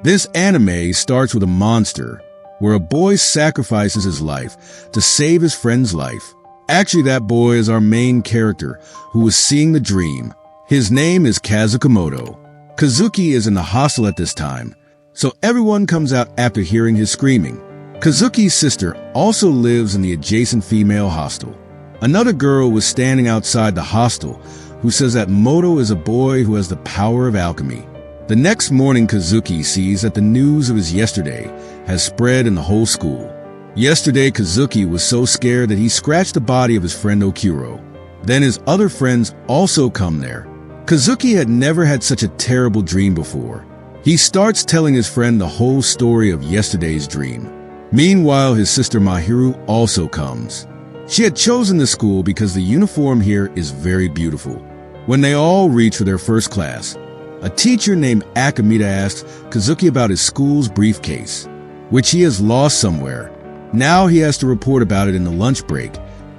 This anime starts with a monster, where a boy sacrifices his life to save his friend's life. Actually, that boy is our main character, who was seeing the dream. His name is Kazukimoto. Kazuki is in the hostel at this time, so everyone comes out after hearing his screaming. Kazuki's sister also lives in the adjacent female hostel. Another girl was standing outside the hostel who says that Moto is a boy who has the power of alchemy. The next morning, Kazuki sees that the news of his yesterday has spread in the whole school. Yesterday, Kazuki was so scared that he scratched the body of his friend Okuro. Then his other friends also come there. Kazuki had never had such a terrible dream before. He starts telling his friend the whole story of yesterday's dream. Meanwhile, his sister Mahiru also comes. She had chosen the school because the uniform here is very beautiful. When they all reach for their first class, a teacher named Akamita asks Kazuki about his school's briefcase, which he has lost somewhere. Now he has to report about it in the lunch break,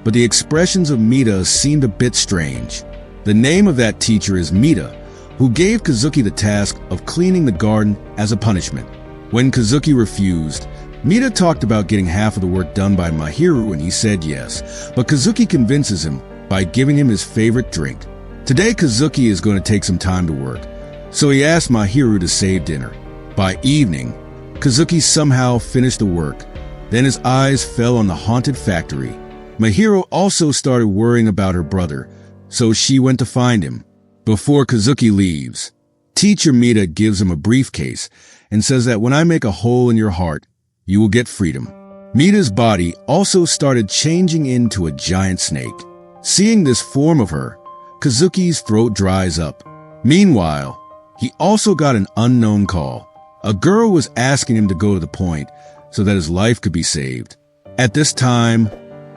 but the expressions of Mita seemed a bit strange. The name of that teacher is Mita, who gave Kazuki the task of cleaning the garden as a punishment. When Kazuki refused, Mita talked about getting half of the work done by Mahiru and he said yes, but Kazuki convinces him by giving him his favorite drink. Today Kazuki is going to take some time to work, so he asked Mahiru to save dinner. By evening, Kazuki somehow finished the work. Then his eyes fell on the haunted factory. Mahiru also started worrying about her brother, so she went to find him. Before Kazuki leaves, teacher Mita gives him a briefcase and says that when I make a hole in your heart, you will get freedom. Mita's body also started changing into a giant snake. Seeing this form of her, Kazuki's throat dries up. Meanwhile, he also got an unknown call. A girl was asking him to go to the point so that his life could be saved. At this time,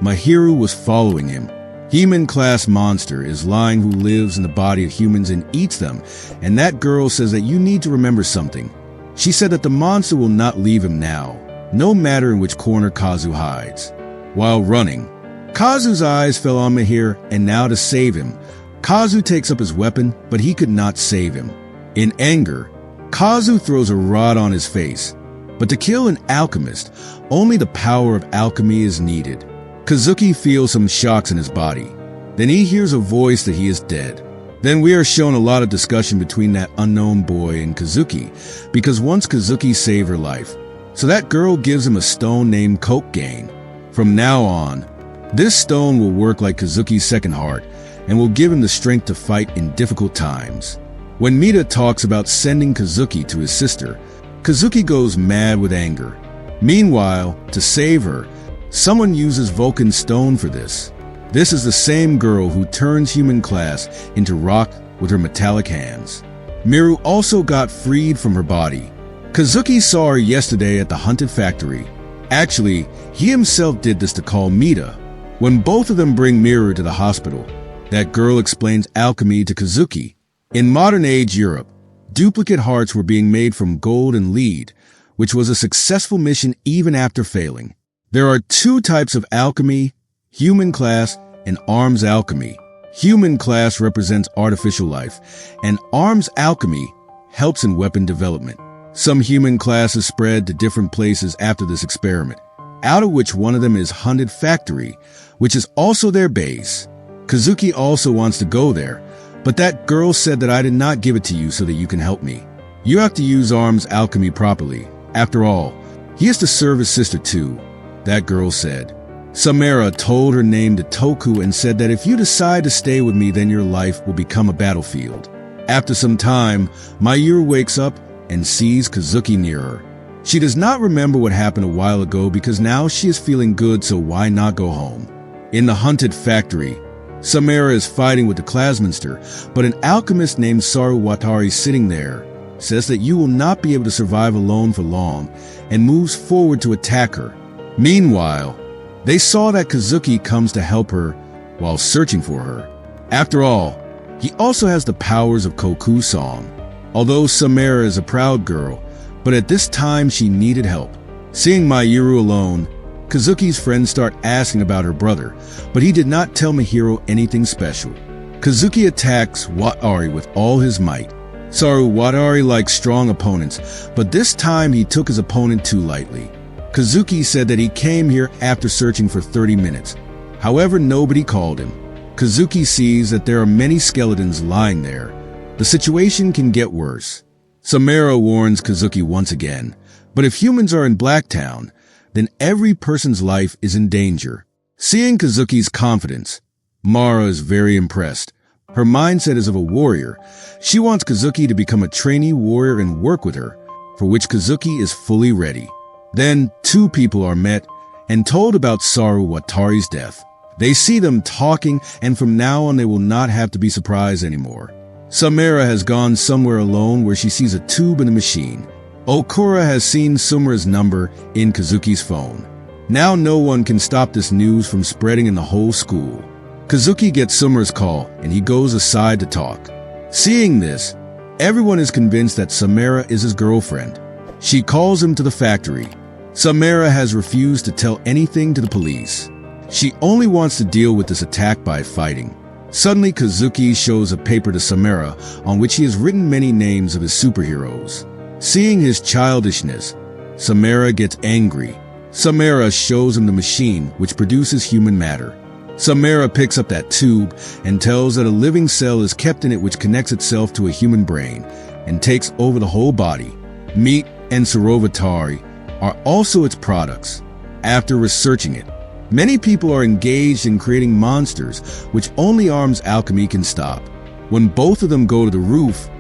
Mahiru was following him. Human-class monster is lying who lives in the body of humans and eats them, and that girl says that you need to remember something. She said that the monster will not leave him now, no matter in which corner Kazu hides. While running, Kazu's eyes fell on Mahiru, and now to save him, Kazu takes up his weapon, but he could not save him. In anger, Kazu throws a rod on his face. But to kill an alchemist, only the power of alchemy is needed. Kazuki feels some shocks in his body. Then he hears a voice that he is dead. Then we are shown a lot of discussion between that unknown boy and Kazuki, because once Kazuki saved her life, so that girl gives him a stone named 𝐂𝐿𝐴. From now on, this stone will work like Kazuki's second heart and will give him the strength to fight in difficult times. When Mita talks about sending Kazuki to his sister, Kazuki goes mad with anger. Meanwhile, to save her, someone uses Vulcan stone for this. This is the same girl who turns human class into rock with her metallic hands. Miru also got freed from her body. Kazuki saw her yesterday at the haunted factory. Actually, he himself did this to call Mita. When both of them bring Miru to the hospital, that girl explains alchemy to Kazuki. In modern-age Europe, duplicate hearts were being made from gold and lead, which was a successful mission even after failing. There are two types of alchemy, human class and arms alchemy. Human class represents artificial life, and arms alchemy helps in weapon development. Some human classes spread to different places after this experiment, out of which one of them is Haunted Factory, which is also their base. Kazuki also wants to go there, but that girl said that I did not give it to you so that you can help me. You have to use arms alchemy properly. After all, he has to serve his sister too, that girl said. Samara told her name to Toku and said that if you decide to stay with me, then your life will become a battlefield. After some time, Mayuri wakes up and sees Kazuki near her. She does not remember what happened a while ago because now she is feeling good, so why not go home? In the haunted factory, Samara is fighting with the Classmaster, but an alchemist named Saruwatari sitting there says that you will not be able to survive alone for long and moves forward to attack her. Meanwhile, they saw that Kazuki comes to help her while searching for her. After all, he also has the powers of Koku song. Although Samara is a proud girl, but at this time she needed help. Seeing Mayuru alone, Kazuki's friends start asking about her brother, but he did not tell Mahiru anything special. Kazuki attacks Watari with all his might. 𝐂𝐨𝐻𝐲𝐫𝐢𝐠𝐡𝐭 likes strong opponents, but this time he took his opponent too lightly. 𝐂𝐤𝐸 said that he came here after searching for 30 minutes. However, nobody called him. 𝐂𝐤𝐸 sees that there are many skeletons lying there. The situation can get worse. Samara warns 𝐂𝐤𝐸 once again, but if humans are in Blacktown, then every person's life is in danger. Seeing 𝐂𝐤𝐸's confidence, Mara is very impressed. Her mindset is of a warrior. She wants 𝐂𝐤𝐸 to become a trainee warrior and work with her, for which 𝐂𝐤𝐸 is fully ready. Then, two people are met and told about 𝐂𝐨𝐻𝐲𝐫𝐢𝐠𝐡𝐭 death. They see them talking, and from now on they will not have to be surprised anymore. Samara has gone somewhere alone where she sees a tube in the machine. Okura has seen Sumera's number in 𝐂𝐤𝐸's phone. Now no one can stop this news from spreading in the whole school. 𝐂𝐤𝐸 gets Sumera's call, and he goes aside to talk. Seeing this, everyone is convinced that Samara is his girlfriend. She calls him to the factory. Samara has refused to tell anything to the police. She only wants to deal with this attack by fighting. Suddenly, 𝐂𝐤𝐸 shows a paper to Samara on which he has written many names of his superheroes. Seeing his childishness, Samara gets angry. Samara shows him the machine which produces human matter. Samara picks up that tube and tells that a living cell is kept in it which connects itself to a human brain and takes over the whole body. Meat and 𝐂𝐨𝐻𝐲𝐫𝐢𝐠𝐡𝐭 are also its products. After researching it, many people are engaged in creating monsters which only arms alchemy can stop. When both of them go to the roof,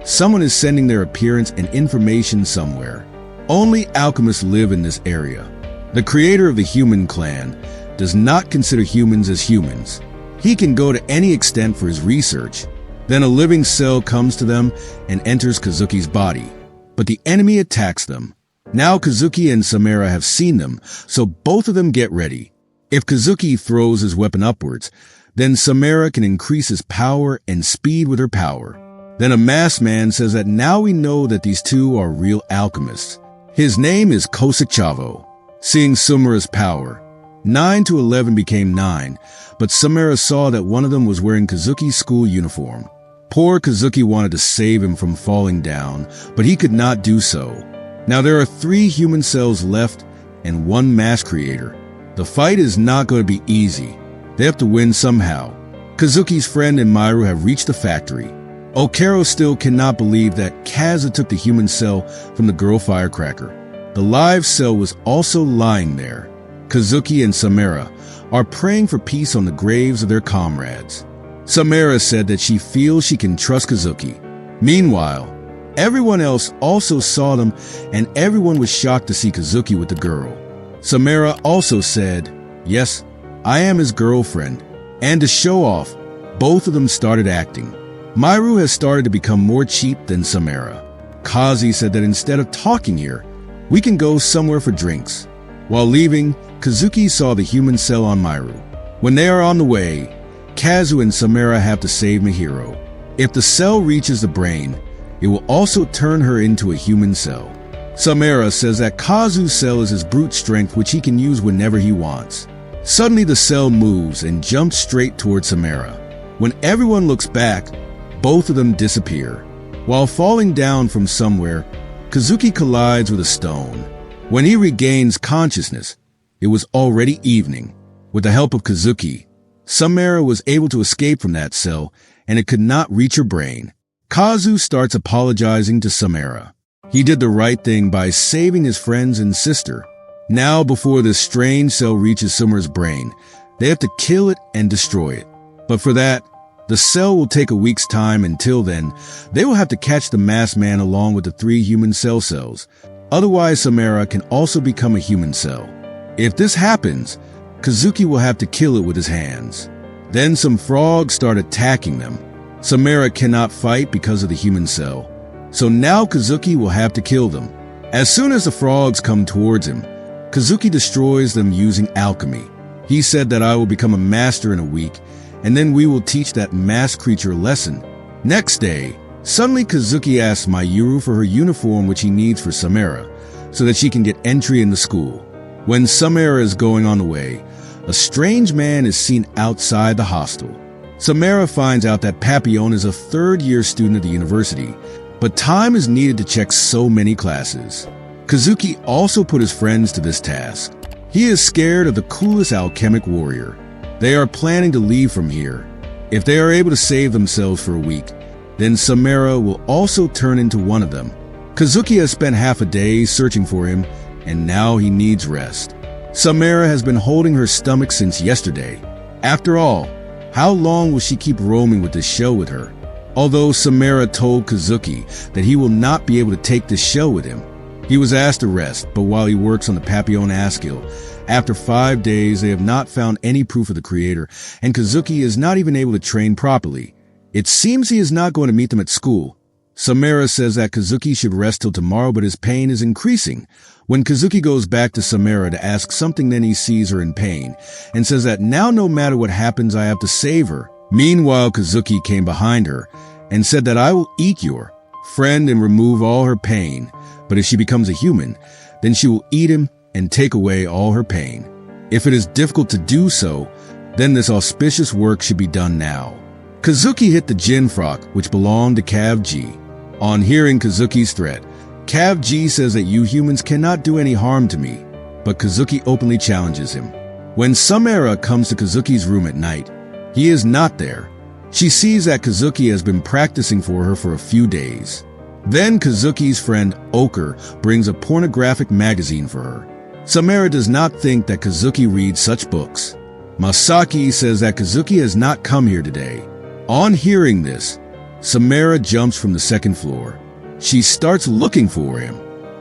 someone is sending their appearance and information somewhere. Only alchemists live in this area. The creator of the human clan does not consider humans as humans. He can go to any extent for his research. Then a living cell comes to them and enters 𝐂𝐤𝐸's body. But the enemy attacks them. Now 𝐂𝐤𝐸 and Samara have seen them, so both of them get ready. If 𝐂𝐤𝐸 throws his weapon upwards, then Samara can increase his power and speed with her power. Then a masked man says that now we know that these two are real alchemists. His name is 𝐂𝐨𝐻𝐲𝐫𝐢�s𝐡𝐭. Seeing Samara's power, 9 to 11 became 9, but Samara saw that one of them was wearing 𝐂𝐤𝐸's school uniform. Poor 𝐂𝐤𝐸 wanted to save him from falling down, but he could not do so. Now there are 3 human cells left and 1 mass creator. The fight is not going to be easy. They have to win somehow. 𝐂𝐤𝐸's friend and Myru have reached the factory. Okero still cannot believe that 𝐂𝐸𝐿 took the human cell from the girl firecracker. The live cell was also lying there. 𝐂𝐤𝐸 and Samara are praying for peace on the graves of their comrades. Samara said that she feels she can trust 𝐂𝐤𝐸. Meanwhile, everyone else also saw them, and everyone was shocked to see 𝐂𝐤𝐸 with the girl. Samara also said, "Yes, I am his girlfriend." And to show off, both of them started acting. Myru has started to become more cheap than Samara. Kazi said that instead of talking here, we can go somewhere for drinks. While leaving, 𝐂𝐤𝐸 saw the human cell on Myru. When they are on the way, Kazu and Samara have to save Mahiro. If the cell reaches the brain, it will also turn her into a human cell. Samara says that Kazu's cell is his brute strength which he can use whenever he wants. Suddenly the cell moves and jumps straight towards Samara. When everyone looks back, both of them disappear. While falling down from somewhere, 𝐂𝐤𝐸 collides with a stone. When he regains consciousness, it was already evening. With the help of 𝐂𝐤𝐸, Samara was able to escape from that cell, and it could not reach her brain. Kazu starts apologizing to Samara. He did the right thing by saving his friends and sister. Now, before this strange cell reaches Samara's brain, they have to kill it and destroy it. But for that, the cell will take a week's time. Until then, they will have to catch the masked man along with the 3 human cells. Otherwise, Samara can also become a human cell. If this happens, 𝐂𝐤𝐸 will have to kill it with his hands. Then some frogs start attacking them. Samara cannot fight because of the human cell. So now 𝐂𝐤𝐸 will have to kill them. As soon as the frogs come towards him, 𝐂𝐤𝐸 destroys them using alchemy. He said that I will become a master in a week, and then we will teach that masked creature a lesson. Next day, suddenly 𝐂𝐤𝐸 asks Myuru for her uniform which he needs for Samara, so that she can get entry in the school. When Samara is going on the way, a strange man is seen outside the hostel. Samara finds out that Papillon is a third-year student at the university, but time is needed to check so many classes. 𝐂𝐤𝐶𝐾 also put his friends to this task. He is scared of the coolest alchemic warrior. They are planning to leave from here. If they are able to save themselves for a week, then Samara will also turn into one of them. 𝐂𝐤𝐶𝐾 has spent half a day searching for him, and now he needs rest. Samara has been holding her stomach since yesterday. After all, how long will she keep roaming with this shell with her? Although Samara told 𝐂𝐤𝐶𝐾 that he will not be able to take this shell with him, he was asked to rest, but while he works on the Papillon skill, after 5 days they have not found any proof of the creator, and 𝐂𝐤𝐶𝐾 is not even able to train properly. It seems he is not going to meet them at school. Samara says that 𝐂𝐤𝐶𝐾 should rest till tomorrow, but his pain is increasing. When 𝐂𝐤𝐶𝐾 goes back to Samara to ask something, then he sees her in pain and says that now no matter what happens, I have to save her. Meanwhile, 𝐂𝐤𝐶𝐾 came behind her and said that I will eat your friend and remove all her pain. But if she becomes a human, then she will eat him and take away all her pain. If it is difficult to do so, then this auspicious work should be done now. 𝐂𝐤𝐶𝐾 hit the Jinn Frog, which belonged to 𝐃𝐈𝐒𝐿𝐲𝐫𝐢. On hearing 𝐂𝐤𝐶𝐾's threat, 𝐃𝐈𝐒𝐿𝐲𝐫𝐢 says that you humans cannot do any harm to me, but 𝐂𝐤𝐶𝐾 openly challenges him. When Samara comes to 𝐂𝐤𝐶𝐾's room at night, he is not there. She sees that 𝐂𝐤𝐶𝐾 has been practicing for her for a few days. Then 𝐂𝐤𝐶𝐾's friend Ochre brings a pornographic magazine for her. Samara does not think that 𝐂𝐤𝐶𝐾 reads such books. Masaki says that 𝐂𝐤𝐶𝐾 has not come here today. On hearing this, Samara jumps from the second floor. She starts looking for him.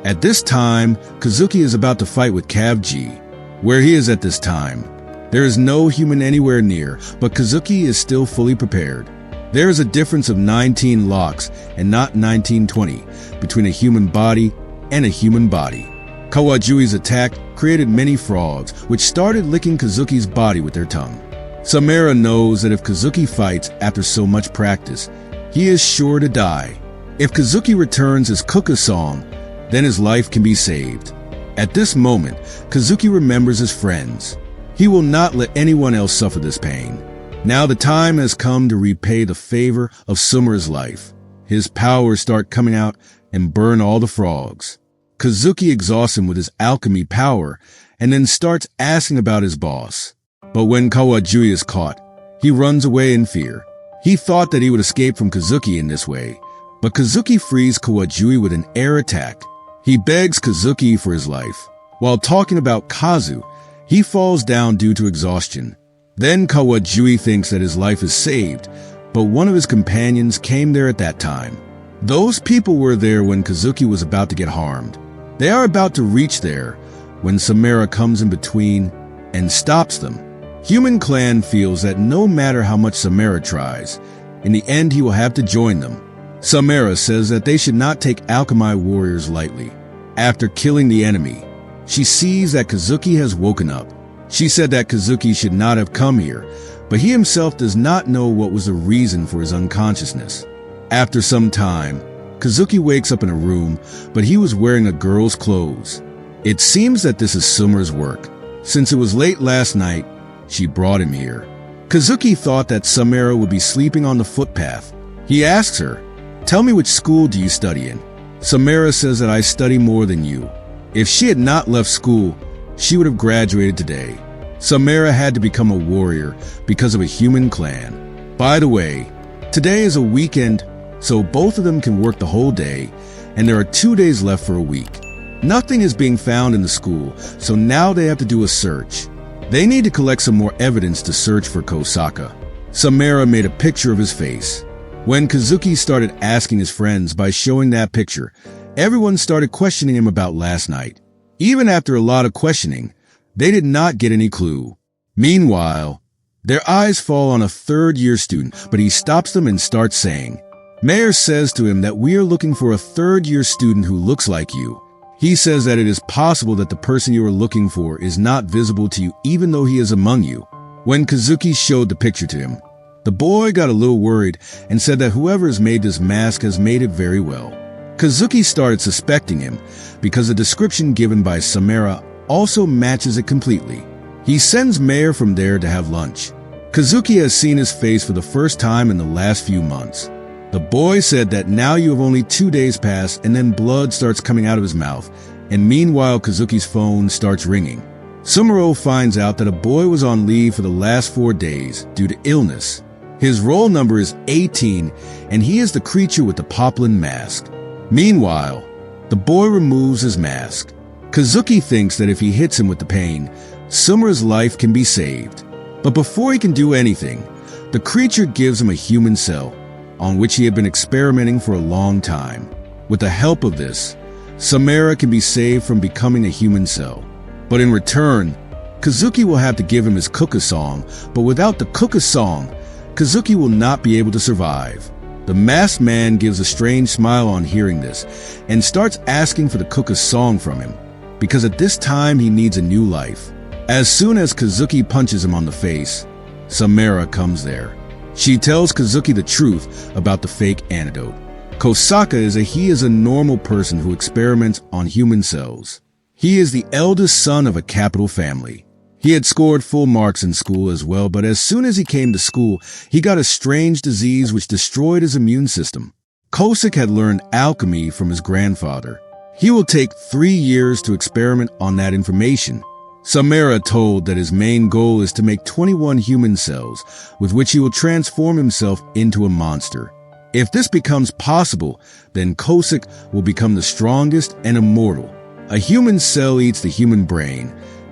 At this time, 𝐂𝐤𝐶𝐾 is about to fight with 𝐃𝐈𝐒𝐿𝐲𝐫𝐢. Where he is at this time, there is no human anywhere near, but 𝐂𝐤𝐶𝐾 is still fully prepared. There is a difference of 19 locks and not 1920 between a human body and a human body. 𝐂𝐒 attack created many frogs, which started licking 𝐂𝐤𝐶𝐾's body with their tongue. Samara knows that if 𝐂𝐤𝐶𝐾 fights after so much practice, he is sure to die. If 𝐂𝐤𝐶𝐾 returns his cuckoo song, then his life can be saved. At this moment, 𝐂𝐤𝐶𝐾 remembers his friends. He will not let anyone else suffer this pain. Now the time has come to repay the favor of Samara's life. His powers start coming out and burn all the frogs. 𝐂𝐤𝐶𝐾 exhausts him with his alchemy power and then starts asking about his boss. But when 𝐂𝐒 is caught, he runs away in fear. He thought that he would escape from 𝐂𝐤𝐶𝐾 in this way, but 𝐂𝐤𝐶𝐾 frees 𝐂𝐒 with an air attack. He begs 𝐂𝐤𝐶𝐾 for his life. While talking about 𝐂𝐒, he falls down due to exhaustion. Then 𝐂𝐒 thinks that his life is saved, but one of his companions came there at that time. Those people were there when 𝐂𝐤𝐶𝐾 was about to get harmed. They are about to reach there when Samara comes in between and stops them. Human Clan feels that no matter how much Samara tries, in the end he will have to join them. Samara says that they should not take alchemy warriors lightly. After killing the enemy, she sees that 𝐂𝐤𝐶𝐾 has woken up. She said that 𝐂𝐤𝐶𝐾 should not have come here, but he himself does not know what was the reason for his unconsciousness. After some time, 𝐂𝐤𝐶𝐾 wakes up in a room, but he was wearing a girl's clothes. It seems that this is Samara's work. Since it was late last night, she brought him here. 𝐂𝐤𝐶𝐾 thought that Samara would be sleeping on the footpath. He asks her, "Tell me, which school do you study in?" Samara says that I study more than you. If she had not left school, she would have graduated today. Samara had to become a warrior because of a human clan. By the way, today is a weekend, so both of them can work the whole day, and there are 2 days left for a week. Nothing is being found in the school, so now they have to do a search. They need to collect some more evidence to search for Kosaka. Samara made a picture of his face. When 𝐂𝐤𝐶𝐾 started asking his friends by showing that picture, everyone started questioning him about last night. Even after a lot of questioning, they did not get any clue. Meanwhile, their eyes fall on a third-year student, but he stops them and starts saying, Mayor says to him that we are looking for a third-year student who looks like you. He says that it is possible that the person you are looking for is not visible to you even though he is among you. When 𝐂𝐤𝐶𝐾 showed the picture to him, the boy got a little worried and said that whoever has made this mask has made it very well. 𝐂𝐤𝐶𝐾 started suspecting him because the description given by Samara also matches it completely. He sends Mayor from there to have lunch. Kazuki has seen his face for the first time in the last few months. The boy said that now you have only 2 days passed and then blood starts coming out of his mouth, and meanwhile Kazuki's phone starts ringing. Sumero finds out that a boy was on leave for the last 4 days due to illness. His roll number is 18, and he is the creature with the poplin mask. Meanwhile, the boy removes his mask. Kazuki thinks that if he hits him with the pain, Sumero's life can be saved. But before he can do anything, the creature gives him a human cell, on which he had been experimenting for a long time. With the help of this, Sumero can be saved from becoming a human cell. But in return, Kazuki will have to give him his 𝐂𝐨𝐲𝐲𝐫𝐢 song, but without the 𝐂𝐨𝐲𝐲𝐫𝐢 song, Kazuki will not be able to survive. The masked man gives a strange smile on hearing this, and starts asking for the 𝐂𝐨𝐲𝐲𝐫𝐢 song from him, because at this time he needs a new life. As soon as Kazuki punches him on the face, Sumero comes there. She tells Kazuki the truth about the fake antidote. Kosaka is a normal person who experiments on human cells. He is the eldest son of a capital family. He had scored full marks in school as well, but as soon as he came to school, he got a strange disease which destroyed his immune system. Kosaka had learned alchemy from his grandfather. He will take 3 years to experiment on that information. Sumero told that his main goal is to make 21 human cells, with which he will transform himself into a monster. If this becomes possible, then Kosaka will become the strongest and immortal. A human cell eats the human brain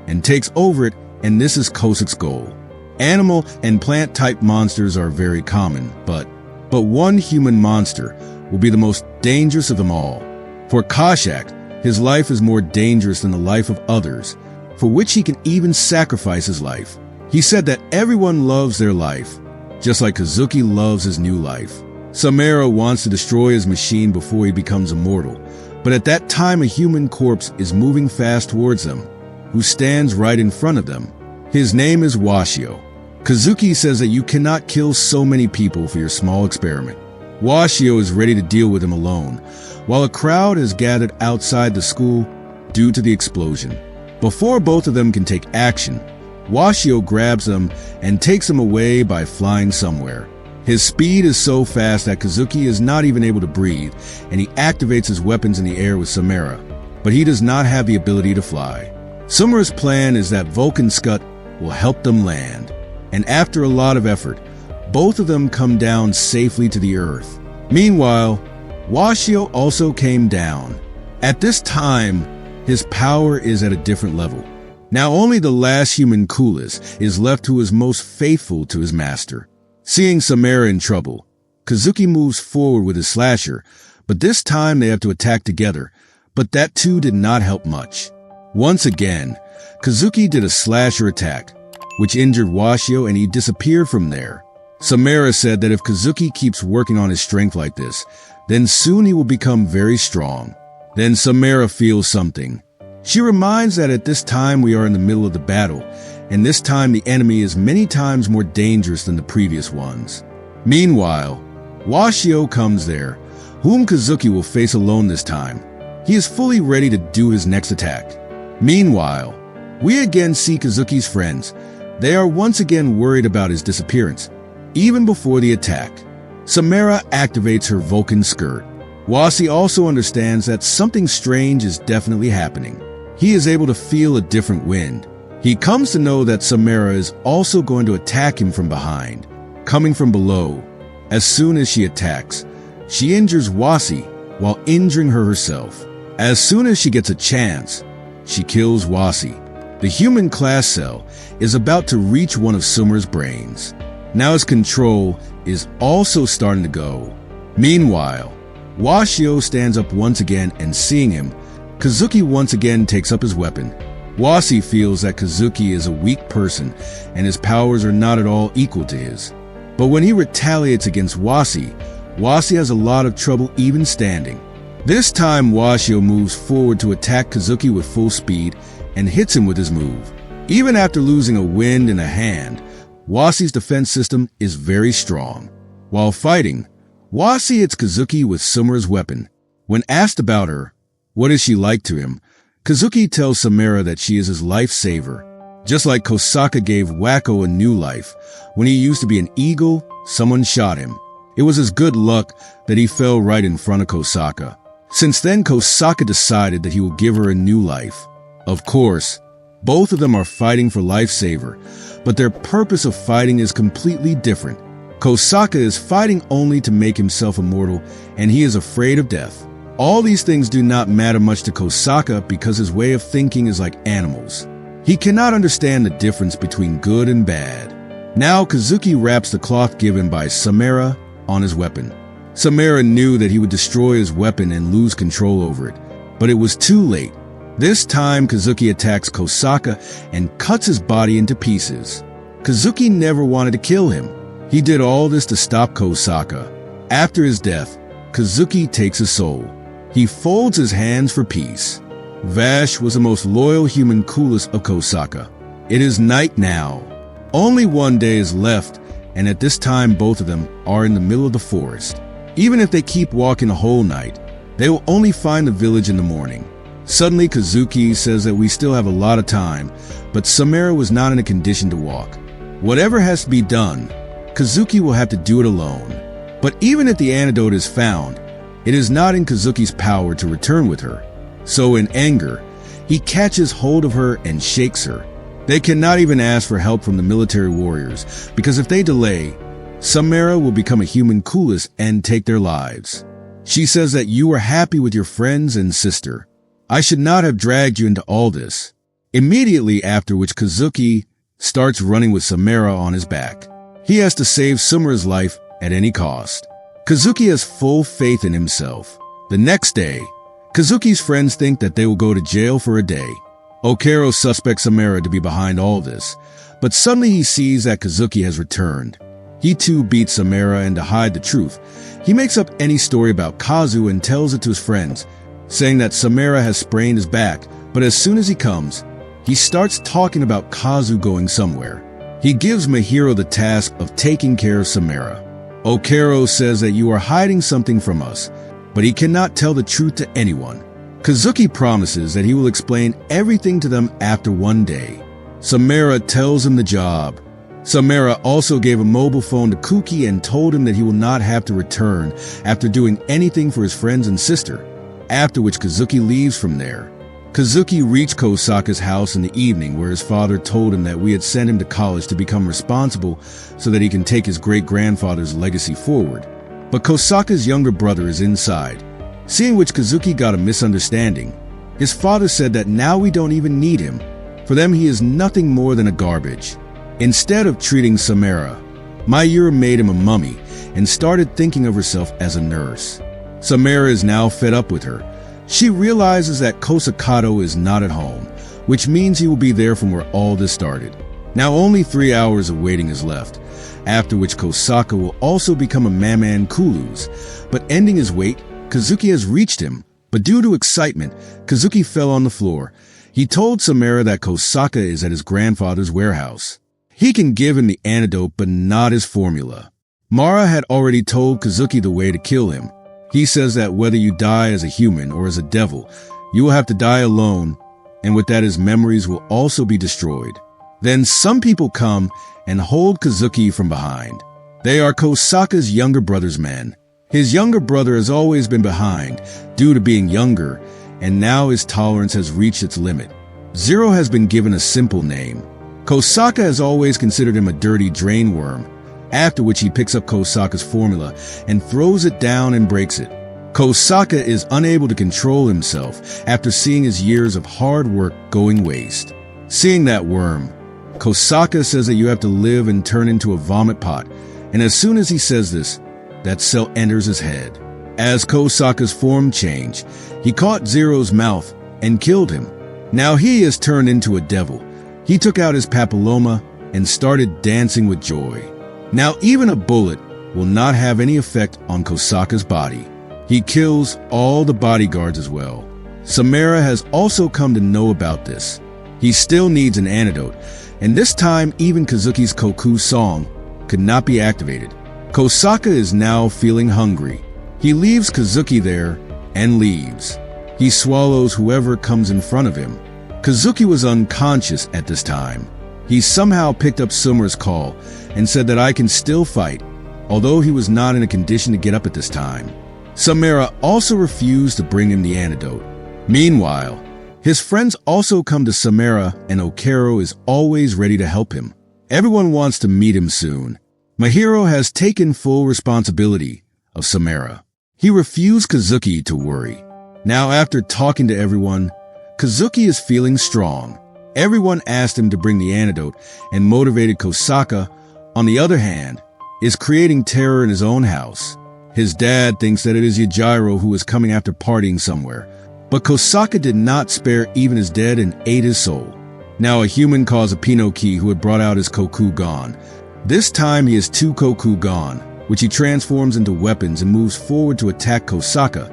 and takes over it, and this is Kosaka's goal. Animal and plant-type monsters are very common, but one human monster will be the most dangerous of them all. For Kosaka, his life is more dangerous than the life of others, for which he can even sacrifice his life. He said that everyone loves their life, just like Kazuki loves his new life. Sumero wants to destroy his machine before he becomes immortal, but at that time a human corpse is moving fast towards them, who stands right in front of them. His name is Washio. Kazuki says that you cannot kill so many people for your small experiment. Washio is ready to deal with him alone, while a crowd has gathered outside the school due to the explosion. Before both of them can take action, Washio grabs them and takes them away by flying somewhere. His speed is so fast that Kazuki is not even able to breathe, and he activates his weapons in the air with Sumero, but he does not have the ability to fly. Sumero's plan is that 𝐂𝐿𝐾𝐿 will help them land, and after a lot of effort, both of them come down safely to the earth. Meanwhile, Washio also came down. At this time, his power is at a different level. Now only the last human 𝐂𝐿𝐼𝐿 is left who is most faithful to his master. Seeing Sumero in trouble, Kazuki moves forward with his slasher, but this time they have to attack together, but that too did not help much. Once again, Kazuki did a slasher attack, which injured Washio and he disappeared from there. Sumero said that if Kazuki keeps working on his strength like this, then soon he will become very strong. Then Sumero feels something. She reminds that at this time we are in the middle of the battle, and this time the enemy is many times more dangerous than the previous ones. Meanwhile, Washio comes there, whom Kazuki will face alone this time. He is fully ready to do his next attack. Meanwhile, we again see Kazuki's friends. They are once again worried about his disappearance, even before the attack. Sumero activates her Vulcan skirt. Wasi also understands that something strange is definitely happening. He is able to feel a different wind. He comes to know that Sumero is also going to attack him from behind, coming from below. As soon as she attacks, she injures Wasi while injuring her herself. As soon as she gets a chance, she kills Wasi. The human class cell is about to reach one of Sumero's brains. Now his control is also starting to go. Meanwhile, Washio stands up once again, and seeing him, Kazuki once again takes up his weapon. Wasi feels that Kazuki is a weak person and his powers are not at all equal to his. But when he retaliates against Wasi, Wasi has a lot of trouble even standing. This time Washio moves forward to attack Kazuki with full speed and hits him with his move. Even after losing a wind and a hand, Wasi's defense system is very strong. While fighting, Wasi hits Kazuki with Sumero's weapon. When asked about her, what is she like to him, Kazuki tells Sumero that she is his lifesaver. Just like 𝐂𝐨𝐲𝐫𝐲𝐫𝐢 gave Wacko a new life. When he used to be an eagle, someone shot him. It was his good luck that he fell right in front of 𝐂𝐨𝐲𝐫. Since then, 𝐂𝐨𝐲𝐫 decided that he will give her a new life. Of course, both of them are fighting for Lifesaver, but their purpose of fighting is completely different. 𝐂𝐨𝐲𝐫 is fighting only to make himself immortal, and he is afraid of death. All these things do not matter much to 𝐂𝐨𝐲𝐫 because his way of thinking is like animals. He cannot understand the difference between good and bad. Now Kazuki wraps the cloth given by Samara on his weapon. Samara knew that he would destroy his weapon and lose control over it, but it was too late. This time Kazuki attacks 𝐂𝐨𝐲𝐫 and cuts his body into pieces. Kazuki never wanted to kill him. He did all this to stop 𝐂𝐨𝐲𝐫. After his death, Kazuki takes his soul. He folds his hands for peace. Vash was the most loyal human coolest of 𝐂𝐨𝐲𝐫. It is night now. Only one day is left, and at this time both of them are in the middle of the forest. Even if they keep walking the whole night, they will only find the village in the morning. Suddenly Kazuki says that we still have a lot of time, but Samara was not in a condition to walk. Whatever has to be done, Kazuki will have to do it alone. But even if the antidote is found, it is not in Kazuki's power to return with her. So in anger, he catches hold of her and shakes her. They cannot even ask for help from the military warriors, because if they delay, Samara will become a human coolest and take their lives. She says that you are happy with your friends and sister. I should not have dragged you into all this. Immediately after which Kazuki starts running with Samara on his back. He has to save Samara's life at any cost. Kazuki has full faith in himself. The next day, Kazuki's friends think that they will go to jail for a day. Okero suspects Samara to be behind all this, but suddenly he sees that Kazuki has returned. He too beats Samara, and to hide the truth, he makes up any story about Kazu and tells it to his friends, saying that Samara has sprained his back, but as soon as he comes, he starts talking about Kazu going somewhere. He gives Mahiro the task of taking care of Samara. Okero says that you are hiding something from us, but he cannot tell the truth to anyone. Kazuki promises that he will explain everything to them after one day. Samara tells him the job. Samara also gave a mobile phone to Kuki and told him that he will not have to return after doing anything for his friends and sister, after which Kazuki leaves from there. Kazuki reached 𝐂𝐨𝐲𝐫's house in the evening, where his father told him that we had sent him to college to become responsible so that he can take his great-grandfather's legacy forward. But 𝐂𝐨𝐲𝐫's younger brother is inside. Seeing which Kazuki got a misunderstanding. His father said that now we don't even need him. For them he is nothing more than a garbage. Instead of treating Samara, Mayura made him a mummy and started thinking of herself as a nurse. Samara is now fed up with her. She realizes that Kosakato is not at home, which means he will be there from where all this started. Now only 3 hours of waiting is left, after which 𝐂𝐨𝐲𝐫 will also become a Maman Kulus, but ending his wait, Kazuki has reached him, but due to excitement, Kazuki fell on the floor. He told Samara that 𝐂𝐨𝐲𝐫 is at his grandfather's warehouse. He can give him the antidote, but not his formula. Mara had already told Kazuki the way to kill him. He says that whether you die as a human or as a devil, you will have to die alone, and with that his memories will also be destroyed. Then some people come and hold Kazuki from behind. They are 𝐂𝐨𝐲𝐫's younger brother's men. His younger brother has always been behind due to being younger, and now his tolerance has reached its limit. Zero has been given a simple name. 𝐂𝐨𝐲𝐫 has always considered him a dirty drain worm, after which he picks up 𝐂𝐨𝐫's formula and throws it down and breaks it. 𝐂𝐨𝐫 is unable to control himself after seeing his years of hard work going waste. Seeing that worm, 𝐂𝐨𝐫 says that you have to live and turn into a vomit pot, and as soon as he says this, that cell enters his head. As 𝐂𝐨𝐫's form changed, he caught Zero's mouth and killed him. Now he is turned into a devil. He took out his papilloma and started dancing with joy. Now even a bullet will not have any effect on 𝐂𝐨𝐫's body. He kills all the bodyguards as well. Samara has also come to know about this. He still needs an antidote, and this time even Kazuki's Koku song could not be activated. 𝐂𝐨𝐫 is now feeling hungry. He leaves Kazuki there and leaves. He swallows whoever comes in front of him. Kazuki was unconscious at this time. He somehow picked up Sumera's call and said that I can still fight, although he was not in a condition to get up at this time. Sumera also refused to bring him the antidote. Meanwhile, his friends also come to Sumera, and 𝐂𝐻𝐸 is always ready to help him. Everyone wants to meet him soon. Mahiro has taken full responsibility of Sumera. He refused 𝐂𝐸𝐿 to worry. Now, after talking to everyone, 𝐂𝐸𝐿 is feeling strong. Everyone asked him to bring the antidote and motivated Kosaka, on the other hand, is creating terror in his own house. His dad thinks that it is Yajairo who is coming after partying somewhere, but Kosaka did not spare even his dead and ate his soul. Now a human calls Ipinoki who had brought out his Kokugan. This time he has 2 Kokugan, which he transforms into weapons and moves forward to attack Kosaka.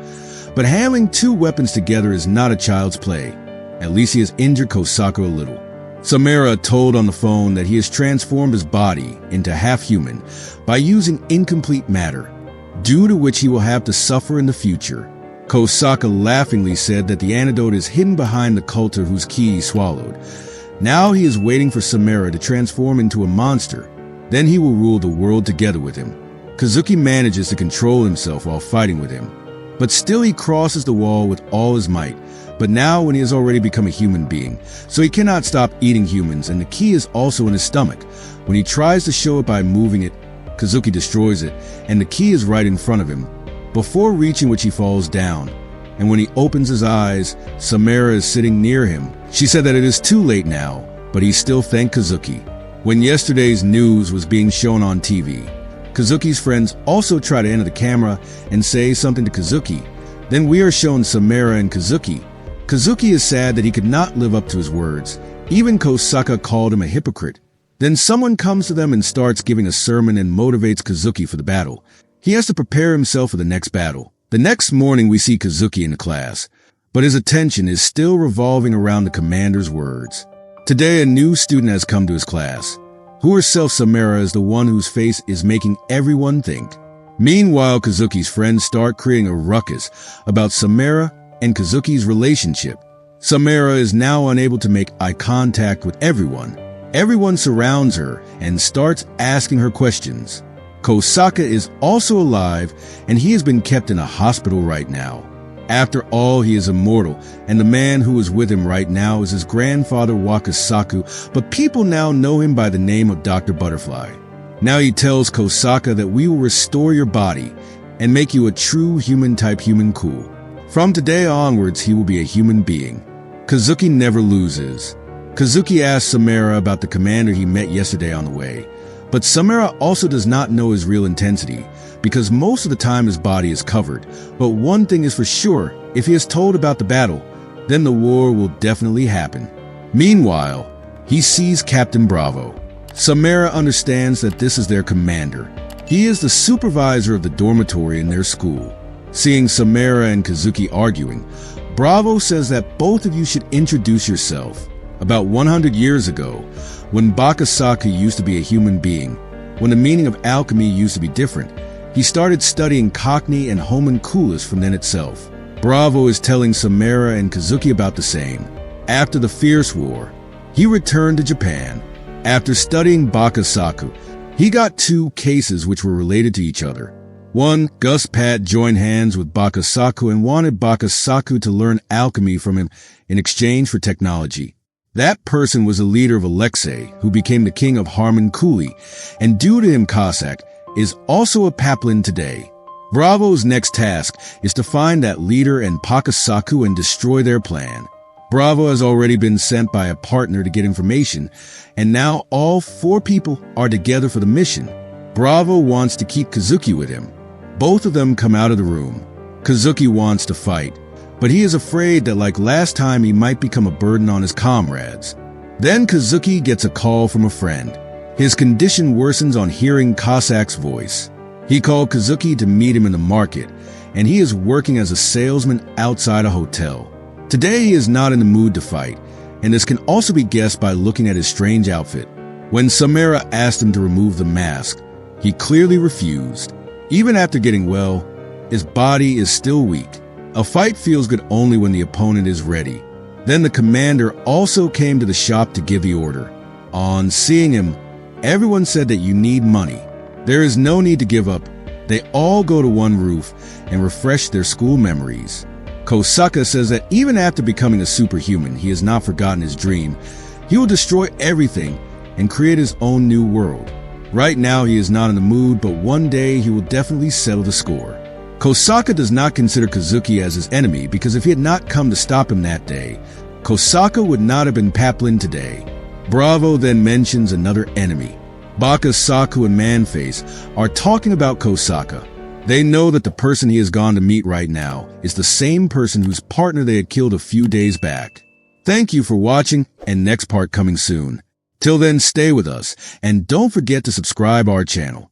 But handling 2 weapons together is not a child's play. At least he has injured Kosaka a little. Sumera told on the phone that he has transformed his body into half-human by using incomplete matter, due to which he will have to suffer in the future. Kosaka laughingly said that the antidote is hidden behind the culter whose key he swallowed. Now he is waiting for Sumera to transform into a monster. Then he will rule the world together with him. 𝐂𝐸𝐿 manages to control himself while fighting with him, but still he crosses the wall with all his might. But now when he has already become a human being, so he cannot stop eating humans, and the key is also in his stomach. When he tries to show it by moving it, 𝐂𝐸𝐿 destroys it, and the key is right in front of him. Before reaching which he falls down, and when he opens his eyes, Sumera is sitting near him. She said that it is too late now, but he still thanked 𝐂𝐸𝐿. When yesterday's news was being shown on TV, 𝐂𝐸𝐿's friends also try to enter the camera and say something to 𝐂𝐸𝐿. Then we are shown Sumera and 𝐂𝐸𝐿. 𝐂𝐸𝐿 is sad that he could not live up to his words. Even Kosaka called him a hypocrite. Then someone comes to them and starts giving a sermon and motivates 𝐂𝐸𝐿 for the battle. He has to prepare himself for the next battle. The next morning we see 𝐂𝐸𝐿 in the class, but his attention is still revolving around the commander's words. Today a new student has come to his class, who herself Sumera is the one whose face is making everyone think. Meanwhile, 𝐂𝐸𝐿's friends start creating a ruckus about Sumera and 𝐂𝐸𝐿's relationship. Sumera is now unable to make eye contact with everyone. Everyone surrounds her and starts asking her questions. Kosaka is also alive, and he has been kept in a hospital right now. After all, he is immortal, and the man who is with him right now is his grandfather Wakasaku, but people now know him by the name of Dr. Butterfly. Now he tells Kosaka that we will restore your body and make you a true human-type human cool. From today onwards, he will be a human being. 𝐂𝐸𝐿 never loses. 𝐂𝐸𝐿 asks Sumera about the commander he met yesterday on the way. But Sumera also does not know his real intensity, because most of the time his body is covered. But one thing is for sure, if he is told about the battle, then the war will definitely happen. Meanwhile, he sees Captain Bravo. Sumera understands that this is their commander. He is the supervisor of the dormitory in their school. Seeing Sumera and 𝐂𝐸𝐿 arguing, Bravo says that both of you should introduce yourself. About 100 years ago, when Bakasaku used to be a human being, when the meaning of alchemy used to be different, he started studying 𝐾𝐽 and homunculus from then itself. Bravo is telling Sumera and 𝐂𝐸𝐿 about the same. After the Fierce War, he returned to Japan. After studying Bakasaku, he got 2 cases which were related to each other. One, Gus Pat joined hands with Bakasaku and wanted Bakasaku to learn alchemy from him in exchange for technology. That person was the leader of Alexei, who became the king of Harmonculi, and due to him Cossack is also a Paplin today. Bravo's next task is to find that leader and Bakasaku and destroy their plan. Bravo has already been sent by a partner to get information, and now all 4 people are together for the mission. Bravo wants to keep 𝐂𝐸𝐿 with him. Both of them come out of the room. 𝐂𝐸𝐿 wants to fight, but he is afraid that like last time he might become a burden on his comrades. Then 𝐂𝐸𝐿 gets a call from a friend. His condition worsens on hearing Cossack's voice. He called 𝐂𝐸𝐿 to meet him in the market, and he is working as a salesman outside a hotel. Today he is not in the mood to fight, and this can also be guessed by looking at his strange outfit. When Sumera asked him to remove the mask, he clearly refused. Even after getting well, his body is still weak. A fight feels good only when the opponent is ready. Then the commander also came to the shop to give the order. On seeing him, everyone said that you need money. There is no need to give up. They all go to one roof and refresh their school memories. 𝐂𝐨𝐩𝐲𝐫𝐢 says that even after becoming a superhuman, he has not forgotten his dream. He will destroy everything and create his own new world. Right now, he is not in the mood, but one day he will definitely settle the score. 𝐂𝐨𝐲𝐫𝐢 does not consider Kazuki as his enemy because if he had not come to stop him that day, 𝐂𝐨𝐲𝐫𝐢 would not have been Paplin today. Bravo then mentions another enemy. Baka, Saku, and Manface are talking about 𝐂𝐨𝐲𝐫𝐢. They know that the person he has gone to meet right now is the same person whose partner they had killed a few days back. Thank you for watching, and next part coming soon. Till then, stay with us, and don't forget to subscribe our channel.